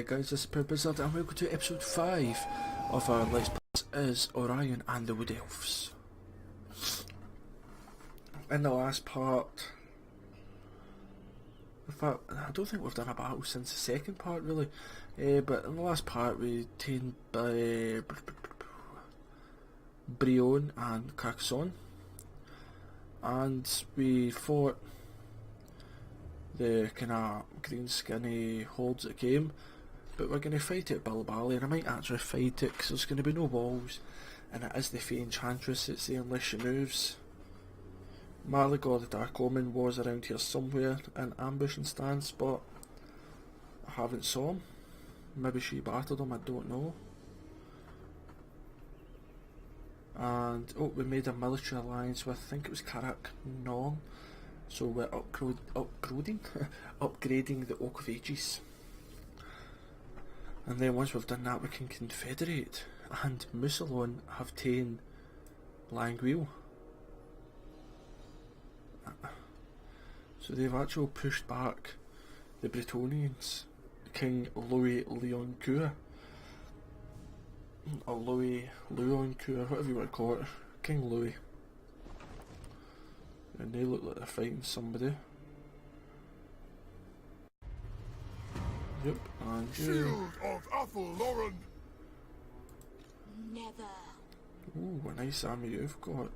guys, this is ProudPidgezard and welcome to episode 5 of our Let's Play as Orion and the Wood Elves. In the last part, in fact, I don't think we've done a battle since the second part really, but in the last part we tamed by Orion and Carcassonne, and we fought the kind of green skinny holds that came, but we're going to fight it at Bilbali, and I might actually fight it because there's going to be no walls, and it is the Fey Enchantress, it's the unless she moves. Marligor the Dark Omen was around here somewhere in ambush and stance, but I haven't saw him. Maybe she battered him, I don't know. And oh, we made a military alliance with, I think it was Karak Nong. So we're upgrading the Oak of Ages. And then once we've done that we can confederate. And Mousillon have taken Languille. So they've actually pushed back the Bretonians, King Louis Leoncoeur. Or Louis Leoncoeur, whatever you want to call it. King Louis. And they look like they're fighting somebody. Yep, and you. Shield of Athelloren. Never. Ooh, a nice army you've got.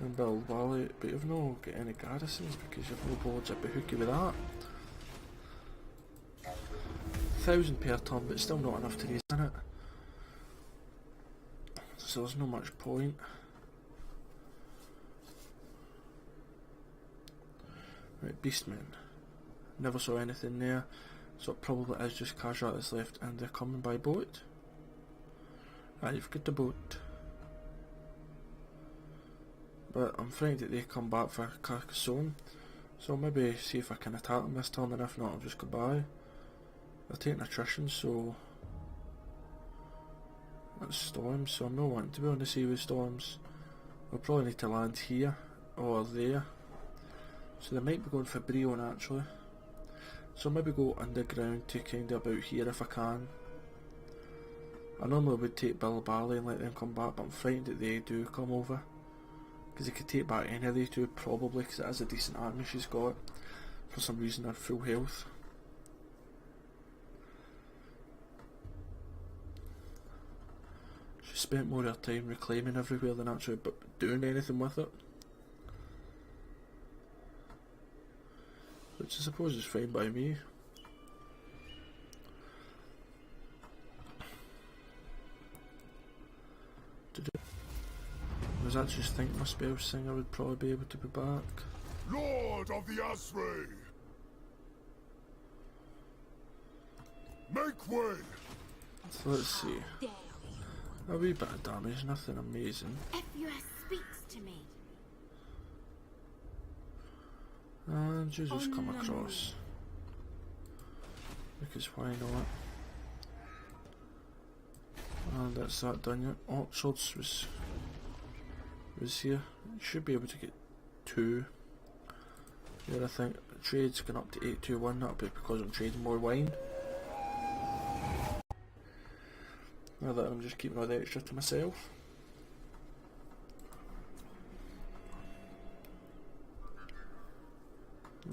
And Bilbali, but you've not got any garrisons because you've no bullets at Behookie with that. 1,000 per turn, but still not enough to raise in it. So there's no much point. Right, beastmen. Never saw anything there, so it probably is just Khazar that's left, and they're coming by boat. Ah, you've got the boat. But I'm frightened that they come back for Carcassonne, so I'll maybe see if I can attack them this turn, and if not I'll just go by. They're taking attrition, so that's storms, so I'm not wanting to be on the sea with storms. We'll probably need to land here, or there. So they might be going for Orion actually. So maybe go underground to kind of about here if I can. I normally would take Bilbali and let them come back, but I'm frightened that they do come over. Because they could take back any of the two probably, because it is a decent army she's got. For some reason they're full health. She spent more of her time reclaiming everywhere than actually doing anything with it. Which I suppose is fine by me. I was actually just thinking my spell singer would probably be able to be back. Lord of the Asray. Make way. So let's see. A wee bit of damage, nothing amazing. Ephua speaks to me. And you just come across. Because why not? And that's that done yet. Oh, swords was here. Should be able to get 2. Yeah, I think trade's gone up to 821, that'll be because I'm trading more wine. Now that I'm just keeping all the extra to myself.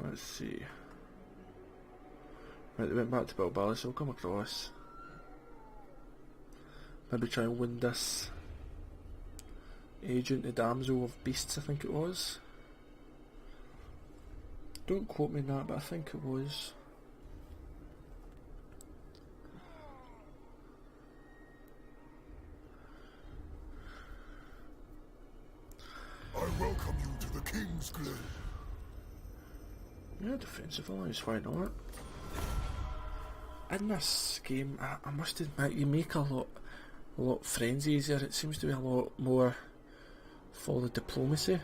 Let's see. Right, they went back to Bilbali, so I'll come across. Maybe try and win this agent, the damsel of beasts, I think it was. Don't quote me on that, but I think it was. I welcome you to the King's Glen. Yeah, defensive alliance, why not? In this game, I must admit, you make a lot friends easier. It seems to be a lot more for the diplomacy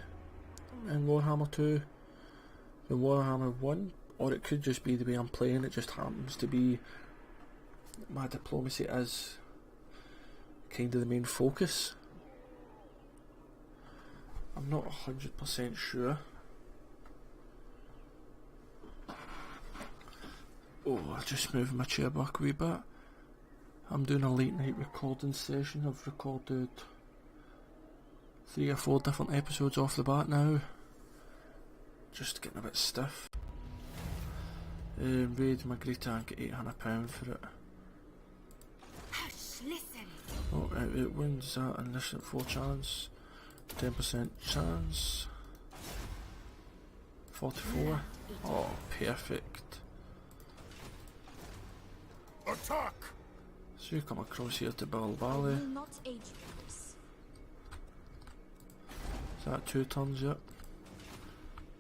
in Warhammer 2 than Warhammer 1, or it could just be the way I'm playing, it just happens to be my diplomacy is kind of the main focus. I'm not 100% sure. Oh, I just moved my chair back a wee bit. I'm doing a late night recording session. I've recorded 3 or 4 different episodes off the bat now. Just getting a bit stiff. Raid Margarita and get £800 for it. Hush, listen. Oh, it wins that initial 4 chance. 10% chance. 44. Oh, perfect. Attack! So you come across here to Bill I Valley. will not age you in this. Is that 2 turns yet?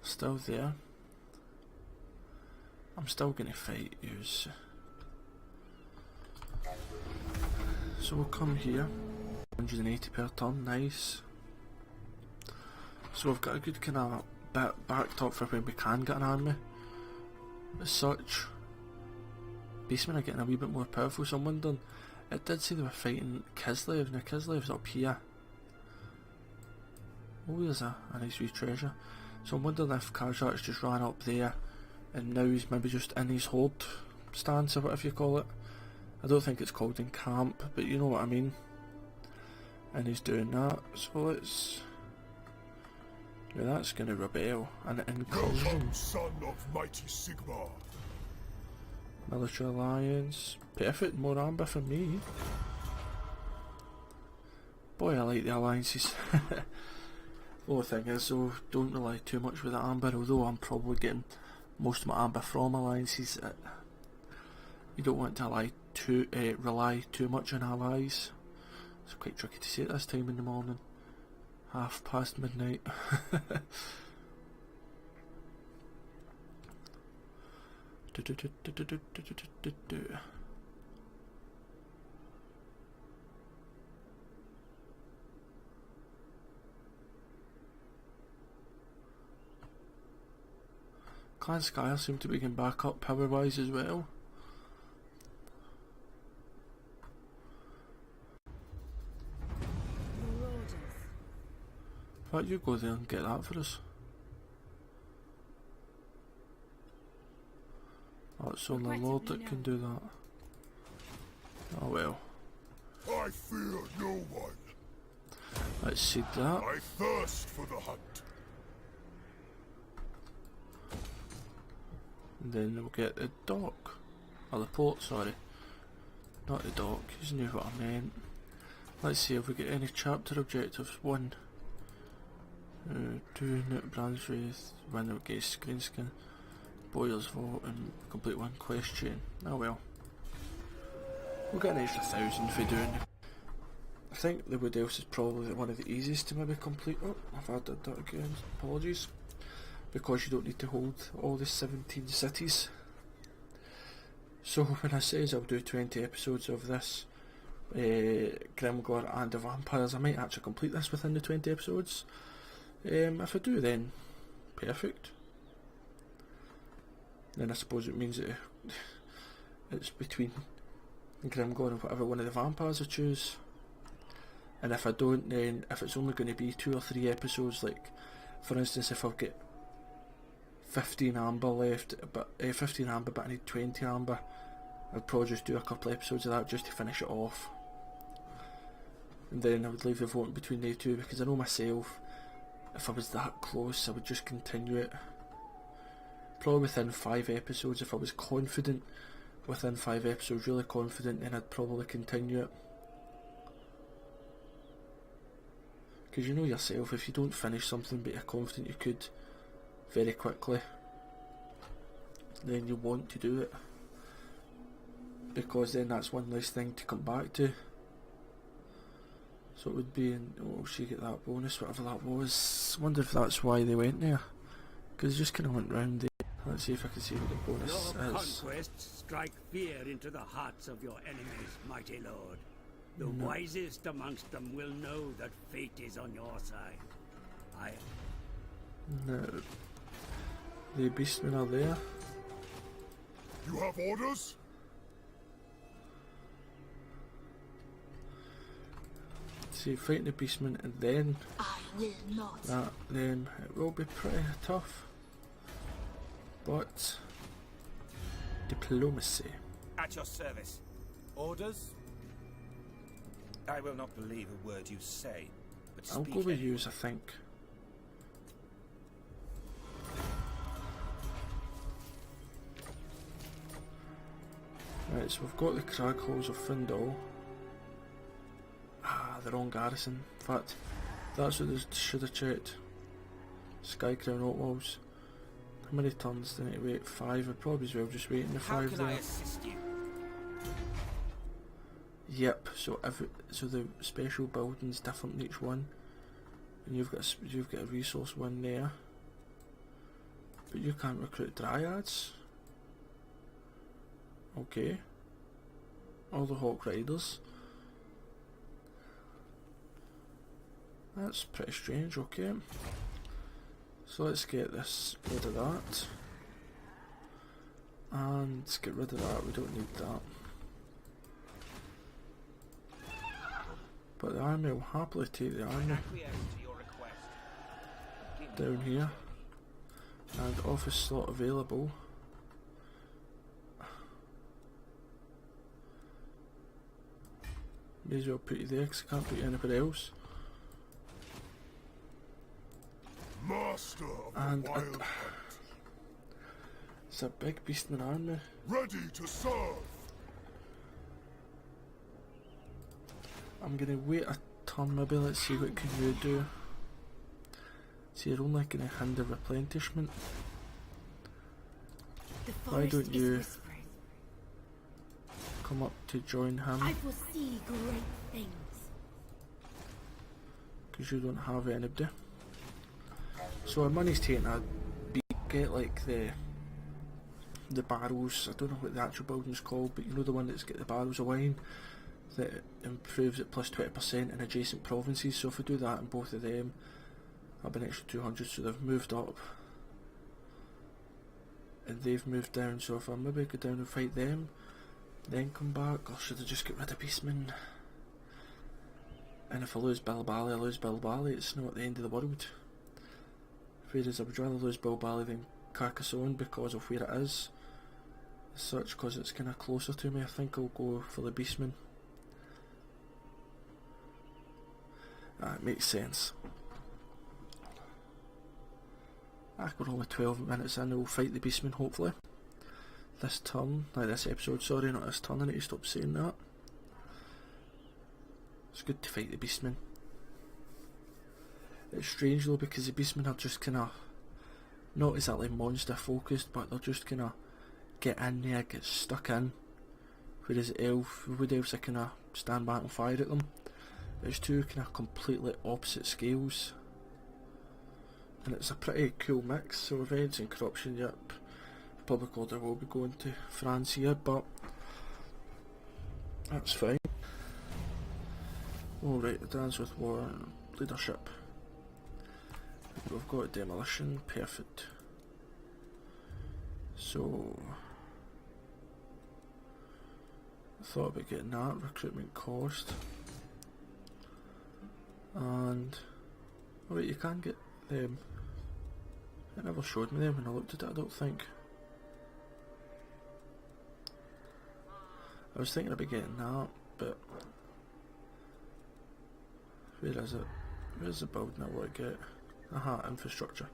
Still there. I'm still going to fight yous. So we'll come here. 180 per turn, nice. So we've got a good kind of bit backed up for when we can get an army. As such, beastmen are getting a wee bit more powerful, so I'm wondering, it did say they were fighting Kislev. Now Kislev's up here. Oh, there's a nice wee treasure. So I'm wondering if Pidgezard's just ran up there and now he's maybe just in his hold stance or whatever you call it. I don't think it's called in camp, but you know what I mean. And he's doing that, so let's... Yeah, that's going to rebel and inclusion. Welcome, son of mighty Sigmar. Military alliance. Perfect, more amber for me. Boy, I like the alliances. The only thing is though, don't rely too much with the amber, although I'm probably getting most of my amber from alliances. You don't want to rely too much on allies. It's quite tricky to say at this time in the morning. 1:30 midnight. Clan Skyer seem to be getting back up power wise as well. Your orders. In fact, you go there and get that for us. Oh, it's only Lord that can do that. Oh well. I fear no one. Let's see that. I thirst for the hunt. And then we'll get the dock. Or the port, sorry. Not the dock, you knew what I meant. Let's see if we get any chapter objectives. 1. 2. Newt Brands Wraith. Win the Gaze Screen Skin. Boyer's Vault and complete 1 quest chain. Oh well. We'll get an extra 1,000 for doing it. I think the Wood Elves is probably one of the easiest to maybe complete. Oh, I've added that again, apologies. Because you don't need to hold all the 17 cities. So when I says I'll do 20 episodes of this, Grimgor and the Vampires, I might actually complete this within the 20 episodes. If I do, then perfect. Then I suppose it means that it's between Grimgor and whatever one of the vampires I choose. And if I don't, then if it's only going to be 2 or 3 episodes, like for instance if I've got 15 amber left, but 15 amber but I need 20 amber, I'd probably just do a couple of episodes of that just to finish it off. And then I would leave the voting between the 2, because I know myself, if I was that close I would just continue it. Probably within 5 episodes, if I was confident within 5 episodes, really confident, then I'd probably continue it. Because you know yourself, if you don't finish something but you're confident you could very quickly, then you want to do it. Because then that's one less thing to come back to. So it would be, oh, she get that bonus, whatever that was. I wonder if that's why they went there. Because they just kind of went round there. Let's see if I can see what the bonus Your is. conquests strike fear into the hearts of your enemies, mighty lord. The No. wisest amongst them will know that fate is on your side. No. The beastmen are there. You have orders? See, fighting the beastmen and then I will not. that, then it will be pretty tough. But Diplomacy. At your service. Orders? I will not believe a word you say, but I'll speak go with anyway. yous, I think. Right, so we've got the Crag Halls of Findle. Ah, the wrong garrison. In fact, that's what they should have checked. Sky Crown Outwalls. How many turns do I need to wait? 5. I'd probably as well just waiting the How 5 can there. I assist you? Yep, so the special building's different in each one. And you've got a resource one there. But you can't recruit dryads. Okay. All the Hawk Riders. That's pretty strange, okay. So let's get rid of that. And let's get rid of that, we don't need that. But the army will happily take the army down here. And office slot available. May as well put you there because I can't put you anywhere else. Master of And the wild hunt. It's a big beastman army. Ready to serve. I'm gonna wait a turn maybe, let's see what can you do. So you're only gonna hinder replenishment. The Why forest don't is you whispering. come up to join him? I foresee great things. Because you don't have anybody. So our money's taken a beat, get like the barrels, I don't know what the actual building's called, but you know the one that's got the barrels of wine that improves it plus 20% in adjacent provinces. So if we do that in both of them, that'll be an extra 200, so they've moved up. And they've moved down, so if I maybe go down and fight them, then come back, or should I just get rid of beastmen? And if I lose Bilbali, I lose Bilbali, it's not the end of the world. Whereas I would rather lose Bilbali than Carcassonne because of where it is. As such, because it's kind of closer to me, I think I'll go for the beastmen. It makes sense. We're only 12 minutes in, and we'll fight the beastmen hopefully. This turn, this episode, sorry, not this turn, I need to stop saying that. It's good to fight the beastmen. It's strange though because the beastmen are just kinda not exactly monster focused, but they'll just kinda get in there, get stuck in. Whereas wood elves are kinda stand back and fire at them. It's two kinda completely opposite scales. And it's a pretty cool mix, so events and corruption, yep. Public order will be going to France here, but that's fine. Alright, the dance with war and leadership. We've got demolition, perfect. So I thought about getting that, recruitment cost. And oh wait, you can get them. It never showed me them when I looked at it, I don't think. I was thinking about getting that, but where is it? Where's the building I want to get? Aha, infrastructure.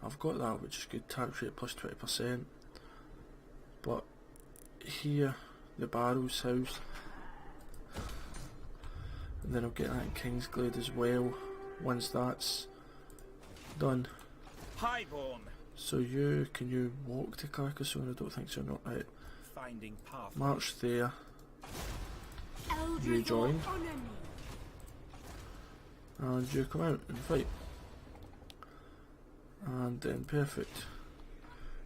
I've got that, which is good, tax rate plus 20%. But here, the Barrows house, and then I'll get that in Kingsglade as well, once that's done. Highborn. So can you walk to Carcassonne? I don't think so, not right. Finding path. March there. Eldritch You join. honor me. And you come out and fight. And then perfect.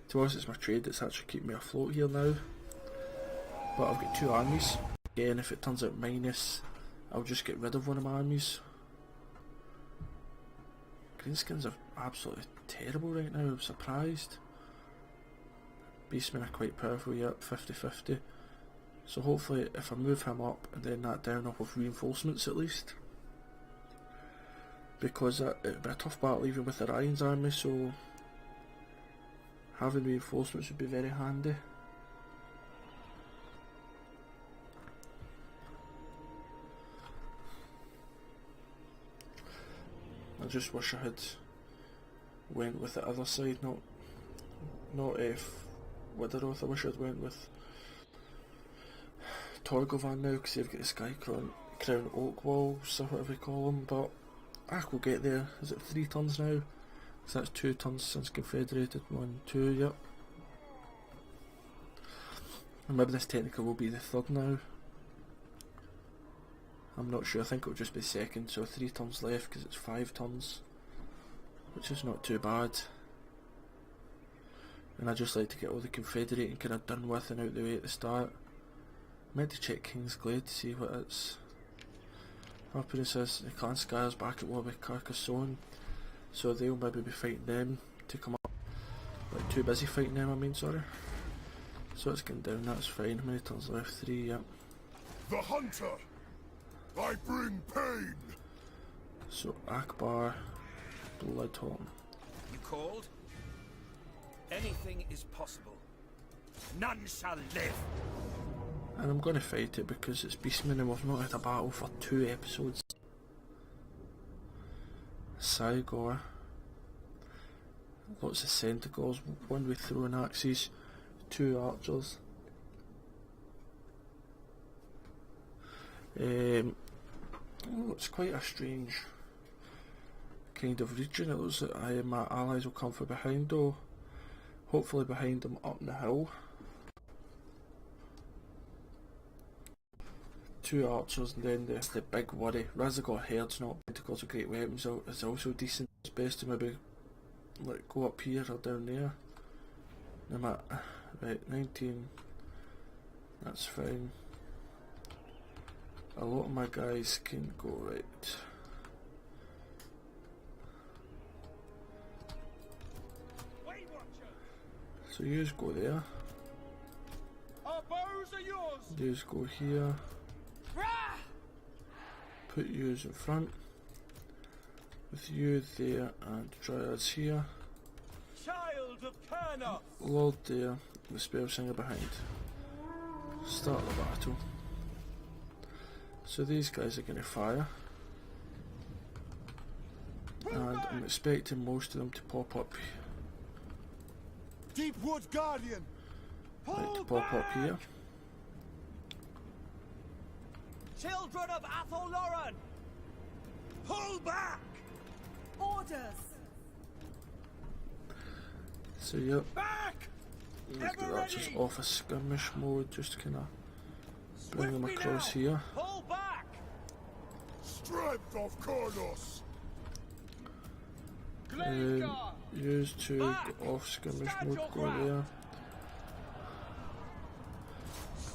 To us it's my trade that's actually keeping me afloat here now. But I've got two armies. Again, if it turns out minus, I'll just get rid of one of my armies. Greenskins are absolutely terrible right now, I'm surprised. Beastmen are quite powerful, yep, 50-50. So hopefully if I move him up and then that down, I'll have reinforcements at least. Because it'll be a tough battle even with Orion's army, so Having reinforcements would be very handy. I just wish I had went with the other side, not Wideroth. I wish I'd went with Torgovan now, because they've got the Sky Crown Oak Walls or whatever you call them, but we'll get there. Is it 3 turns now? So that's 2 turns since Confederated. 1, 2, yep. And maybe this technically will be the 3rd now. I'm not sure, I think it'll just be 2nd, so 3 turns left because it's 5 turns, which is not too bad. And I just like to get all the Confederating kind of done with and out the way at the start. I meant to check King's Glade to see what it's. Harpoon says the Clan Skyre's back at war with Carcassonne, so they'll maybe be fighting them to come up. Like, too busy fighting them, I mean, sorry. So it's going down, that's fine. How many turns left? 3, yep. The hunter! I bring pain! So Akbar, Bloodhorn. You called? Anything is possible. None shall live! And I'm going to fight it because it's beastmen and we've not had a battle for 2 episodes. Cygor. Lots of centaurs, 1 with throwing axes, 2 archers. It's quite a strange kind of region. It looks like my allies will come from behind though. Hopefully behind them up the hill. 2 archers, and then the big worry. Razagor Herd's not bad because of great weapons is also decent. It's best to maybe like go up here or down there. I'm at right 19. That's fine. A lot of my guys can go right. So you just go there. Our bows are yours! You just go here. Put yous in front. With you there and Dryads here. Child of Kernos! Lord there, the spell singer behind. Start the battle. So these guys are going to fire. And I'm expecting most of them to pop up. Deepwood Guardian! Like to pop up here. Children of Athel-Loren! Pull back! Orders! So yep, Back! let's get that just off a skirmish mode, just kind of bring them across here. Pull back! Strength of Kernos! Use to get off skirmish mode, go there.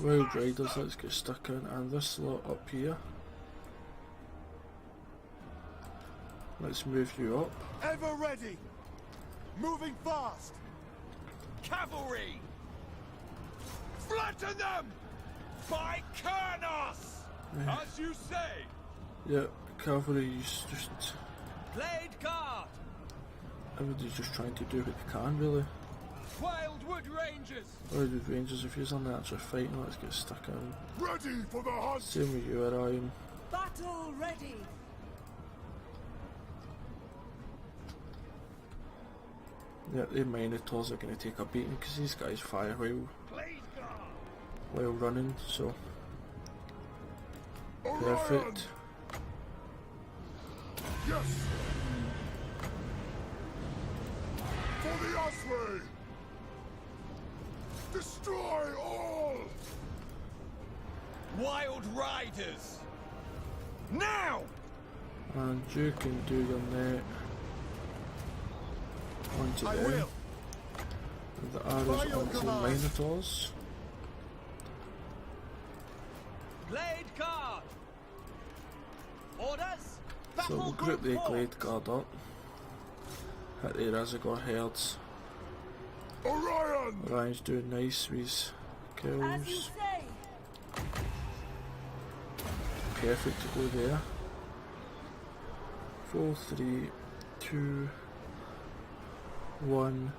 Wild Riders, let's get stuck in, and this lot up here. Let's move you up. Ever ready! Moving fast! Cavalry! Flatten them! By Kernos! As you say! Yeah, cavalry's just... Blade Guard! Everybody's just trying to do what they can, really. Wildwood Rangers! Wildwood Rangers, if you're on the actual fighting, let's get stuck in. Ready for the hunt! Same with you, Orion. Battle ready! Yeah, the Minotaurs are going to take a beating because these guys fire while running, so Orion! perfect. Yes! For the Osway! Destroy all! Wild Riders! Now! And you can do your net onto I them. will! And the arrows By your onto the command. Minotaurs. Blade Guard! Orders! So we'll group the Glade Guard up. Hit the Razagor Herds. Orion! Orion's doing nice with his As you kills. say! Perfect to go there. 4, 3, 2, 1.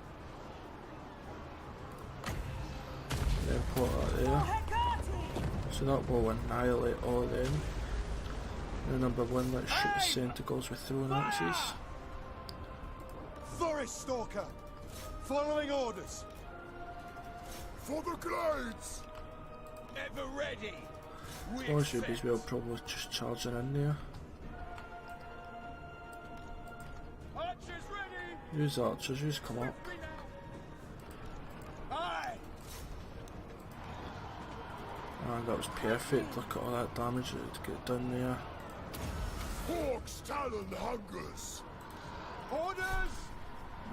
put that there. So that will annihilate all of them. And number one, let's shoot the Centigals with throwing axes. Forest Stalker! Following orders! For the glades! Ever ready! Or should be as well probably just charging in there. Archers ready! Use archers, use come up. Aye! And that was perfect, look at all that damage that would get done there. Hawk's talon hungers! Orders!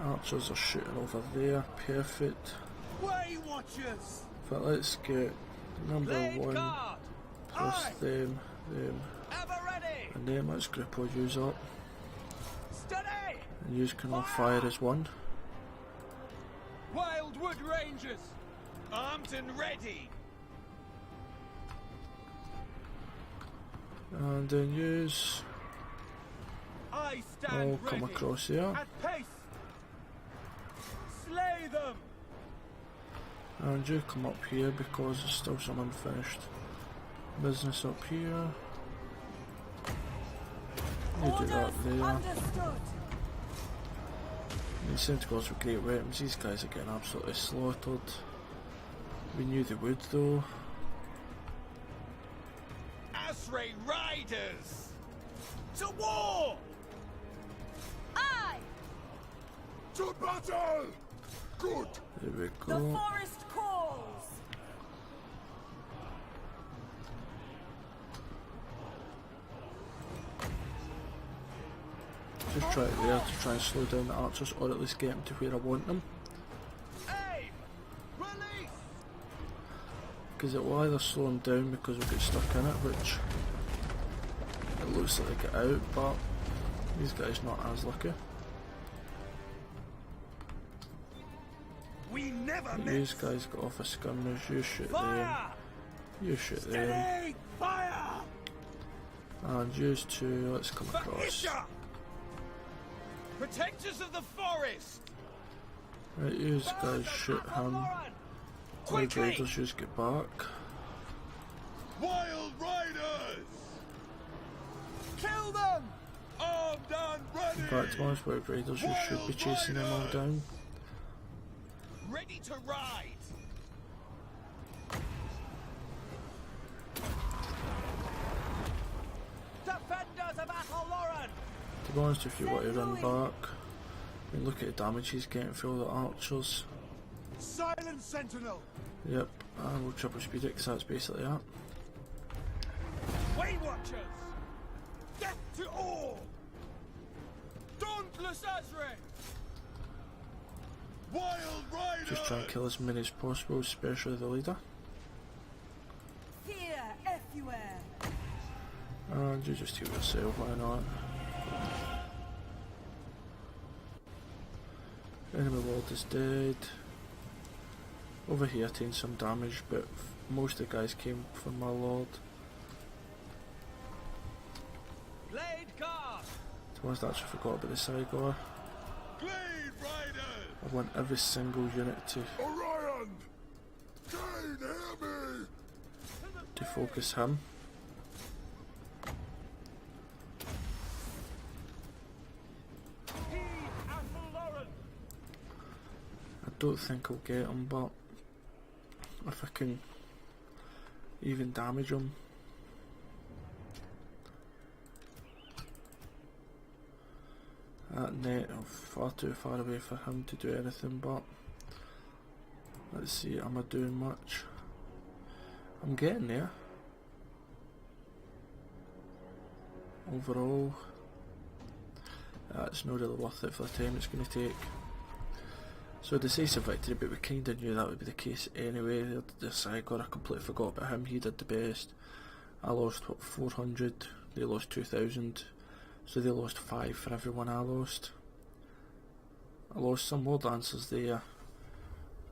Archers are shooting over there, perfect. Way watchers! But let's get number Blade one guard! plus Aye! them, Ever ready! and then let's grip all yous up. Steady! And yous can all fire as one. Wildwood Rangers! Armed and ready! And then yous I stand all ready! come across here. At pace! Slay them! And you come up here because there's still some unfinished business up here. You do that there. Understood. These Centigals were great weapons, these guys are getting absolutely slaughtered. We knew they would though. Asray Riders! To war! Aye! To battle! Good! There we The go. forest calls. Just try it there to try and slow down the archers or at least get them to where I want them. Aim! Release! Because it will either slow them down because we'll get stuck in it, which it looks like they get out, but these guys not as lucky. We never These guys got off a skirmish, you shoot them, Fire! you shoot them, Steady! Fire! and use two, let's come For across. Isha! Protectors of the forest! Right, use guys shoot him, all Quickly! raiders use get back. Wild Riders! Kill them! Armed and ready! In fact, to be honest, with raiders you should be chasing them all down. Ready to ride! Defenders of Ataloran! To be honest, if you want to run back, and look at the damage he's getting for all the archers. Silent Sentinel! Yep, and we'll triple speed it because that's basically that. Way Watchers! Death to all! Dauntless Azrael! Wild Riders! Just try and kill as many as possible, especially the leader. Fear everywhere. And you just heal yourself, why not? Enemy lord is dead. Over here taking some damage, but most of the guys came from my lord. Blade Guard! To be honest, I actually forgot about the Cygor. Blade Riders! I want every single unit to Orion! Kane, hear me! focus him. I don't think I'll get him, but if I can even damage him. That net is far too far away for him to do anything, but let's see, am I doing much? I'm getting there. Overall, it's not really worth it for the time it's going to take. So decisive victory, but we kind of knew that would be the case anyway. The Cygor, I completely forgot about him, he did the best. I lost what, 400, they lost 2,000, so they lost 5 for everyone I lost. I lost some War Dancers there,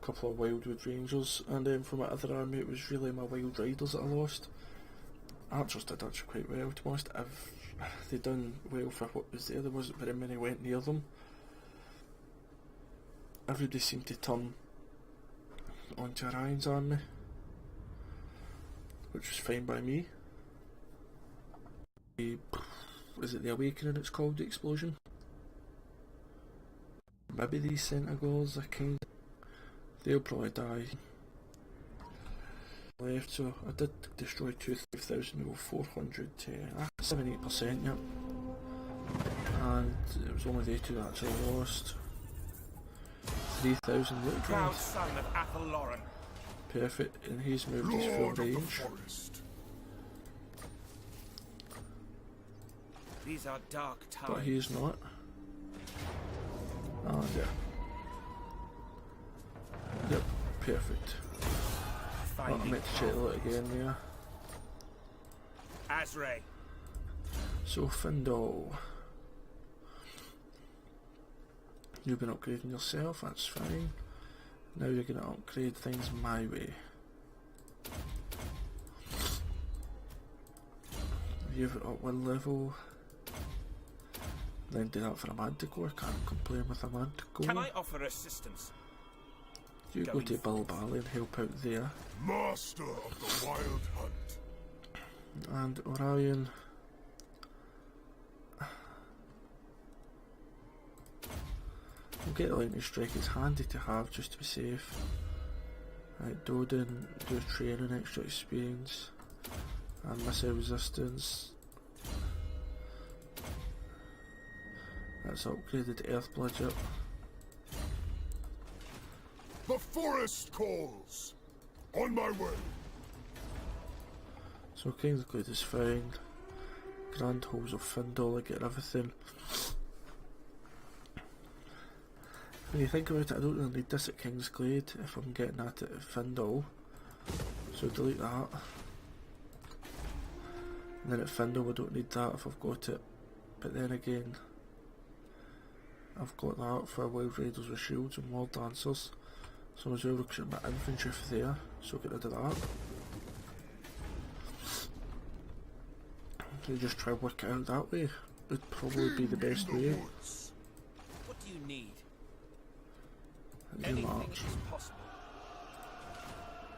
a couple of Wildwood Rangers, and then from my other army it was really my Wild Riders that I lost. Archers did actually quite well, to be honest. If they done well for what was there wasn't very many went near them. Everybody seemed to turn onto Orion's army. which was fine by me. Is it the Awakening it's called, the explosion? Maybe these Centaurs are kind of... They'll probably die. Left, so I did destroy 2,400 to 78%, yep. And it was only they two that actually lost. 3,000 look Proud son of Athelloren. Perfect, and he's moved his full Lord of the range. forest. These are dark times. But he's not. Oh yeah. Yep, perfect. Oh, I meant to check that again there. Azray. So Findle. You've been upgrading yourself, that's fine. Now you're going to upgrade things my way. You've up one level. Then do that for a Manticore, can't complain with a Manticore. Can I offer assistance? You go to Bilbali and help out there. Master of the wild hunt. And Orion. We'll get the lightning strike, it's handy to have just to be safe. Right, Dodin, do training, extra experience, and missile resistance. That's upgraded to Earth Bludge up. The forest calls. On my way. So King's Glade is fine. Grand Halls of Findle, I get everything. When you think about it, I don't really need this at King's Glade if I'm getting at it at Findle. So delete that. And then at Findle I don't need that if I've got it. But then again, I've got that for Wild Raiders with shields and Wild Dancers. So I was well recruiting my infantry for there, so get rid of that. So you just try to work it out that way. Would probably be the best way. What do you need? You Anything march. is possible.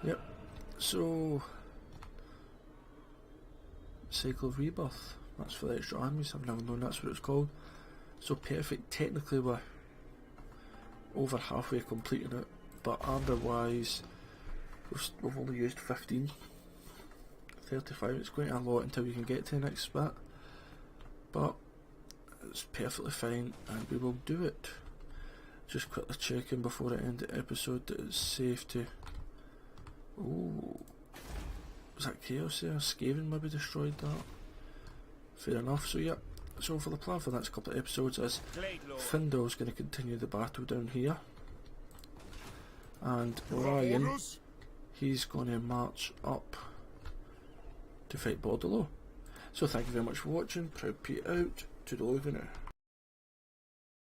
Yep. So Cycle of Rebirth. That's for the extra armies. I've never known that's what it's called. So perfect. Technically we're over halfway completing it, but armor wise we've only used 15. 35, it's quite a lot until we can get to the next bit, but it's perfectly fine and we will do it. Just quickly checking before I end the episode that it's safe to... Oh, was that Chaos there? Skaven maybe destroyed that. Fair enough, so yeah, so for the plan for the next couple of episodes is Findle's going to continue the battle down here, and Orion, he's going to march up to fight Bordello. So thank you very much for watching. Proud Pete out. Toodaloo for now.